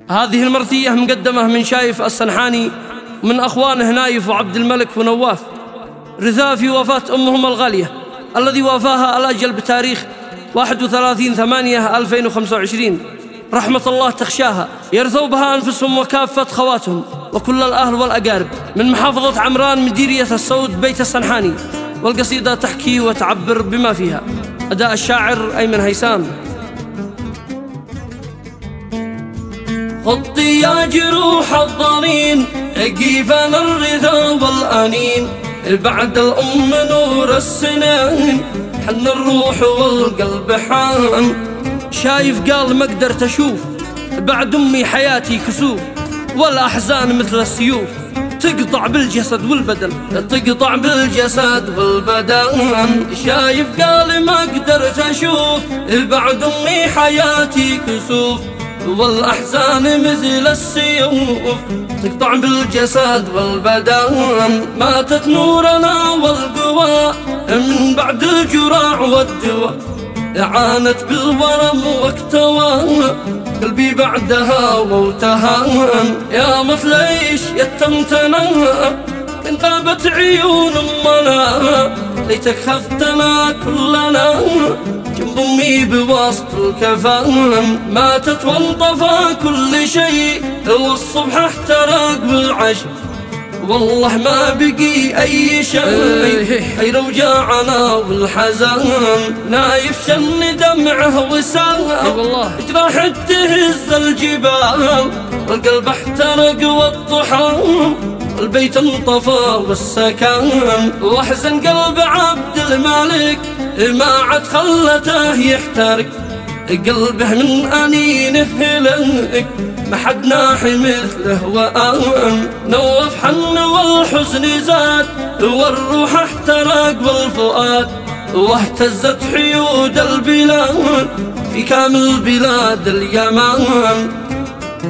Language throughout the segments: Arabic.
هذه المرثية مقدمة من شايف السنحاني ومن أخوانه نايف وعبد الملك ونواف، رثاء في وفاة أمهم الغالية الذي وافاها الأجل بتاريخ 31/8/2025. رحمة الله تخشاها، يرثوا بها أنفسهم وكافة خواتهم وكل الأهل والأقارب. من محافظة عمران مديرية السود بيت السنحاني، والقصيدة تحكي وتعبر بما فيها. أداء الشاعر أيمن هيثم. خطي يا جروح الضنين قيفان الرثا والأنين، بعد الأم نور السنين حن الروح والقلب حان. شايف قال ما قدرت أشوف بعد أمي حياتي كسوف، والأحزان مثل السيوف تقطع بالجسد والبدن، تقطع بالجسد والبدن. شايف قال ما قدرت أشوف بعد أمي حياتي كسوف، والأحزان مثل السيوف تقطع بالجسد والبدن. ماتت نورنا والقوى من بعد الجراع والدواء، عانت بالورم واكتوى قلبي بعدها ووتهان. يا مثل ايش يتمتنا إن غابت عيون أمنا، ليتك خفتنا كلنا جنب أمي بوسط الكفان. ماتت وانطفى كل شيء والصبح احترق بالعشق، والله ما بقي أي شيء غير وجاعنا والحزن. نايف شن دمعه وسال جراح تهز الجبال، والقلب احترق والضحى والبيت انطفى والسكن. واحزن قلب عبد الملك ما عاد خلته يحترق، قلبه من أنينه هلك ما حد ناحي مثله وآن. نوف حن والحزن زاد والروح احترق والفؤاد، واهتزت حيود البلاد في كامل بلاد اليمن.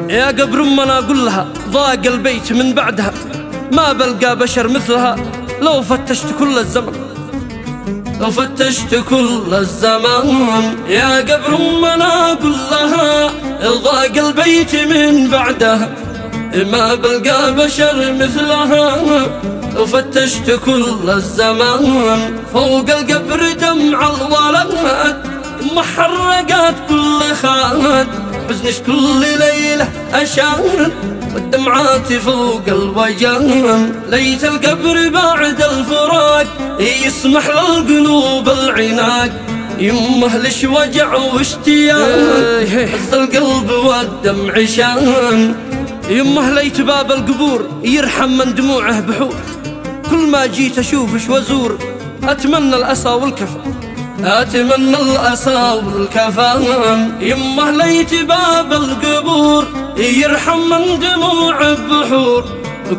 يا قبر أمنا قل لها ضاق البيت من بعدها، ما بلقى بشر مثلها لو فتشت كل الزمن، لو فتشت كل الزمان. يا قبر أمنا قل لها ضاق البيت من بعدها، ما بلقى بشر مثلها لو فتشت كل الزمان. فوق القبر دمع الولد محرقات كل خالد، حزنش كل ليلة أشار والدمعات فوق الوجه. ليت القبر بعد الفراق يسمح للقلوب العناق، يمه لش وجع واشتياق حز القلب والدمع شان. يمه ليت باب القبور يرحم من دموعه بحور، كل ما جيت أشوفش وزور أتمنى الأسى والكفن، أتمنى الأسى والكفن. يمه ليت باب القبور يرحم من دموع بحور،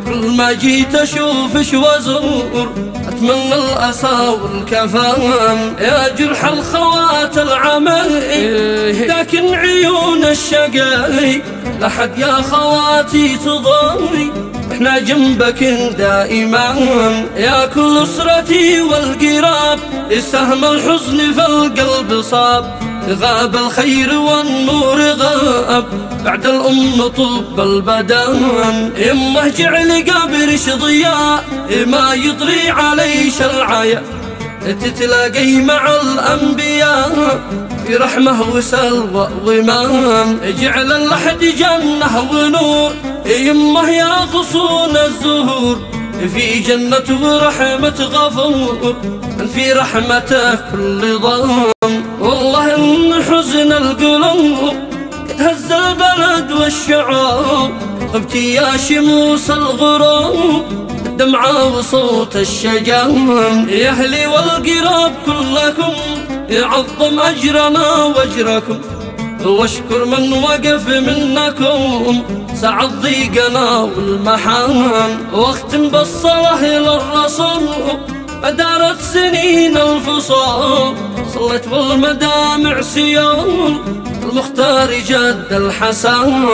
كل ما جيت أشوفش وزور أتمنى الأسى والكفن. يا جرح الخوات العمل لكن عيون الشقاي، لحد يا خواتي تضامي احنا جنبك دائما. يا كل أسرتي والقراب سهم الحزن في القلب صاب، غاب الخير والنور غاب بعد الأم طب البدن. يمه جعل قبرش ضياء ما يطري عليش العيا، تتلاقي مع الأنبياء في رحمة وسلوى وإمام. جعل اللحد جنة ونور يمه يا غصون الزهور، في جنة ورحمة غفور في رحمته كل ضم. والله إن حزن القلوب تهز البلد والشعوب، ابكي يا شموس الغروب الدمعة وصوت الشجن. يا أهلي والقراب كلكم يعظم أجرنا وأجركم، واشكر من وقف منكم سعد ضيقنا والمحان. واختم بالصلاة للرسول أدارت سنين الفصول، صلت والمدامع سيول المختار جد الحسن.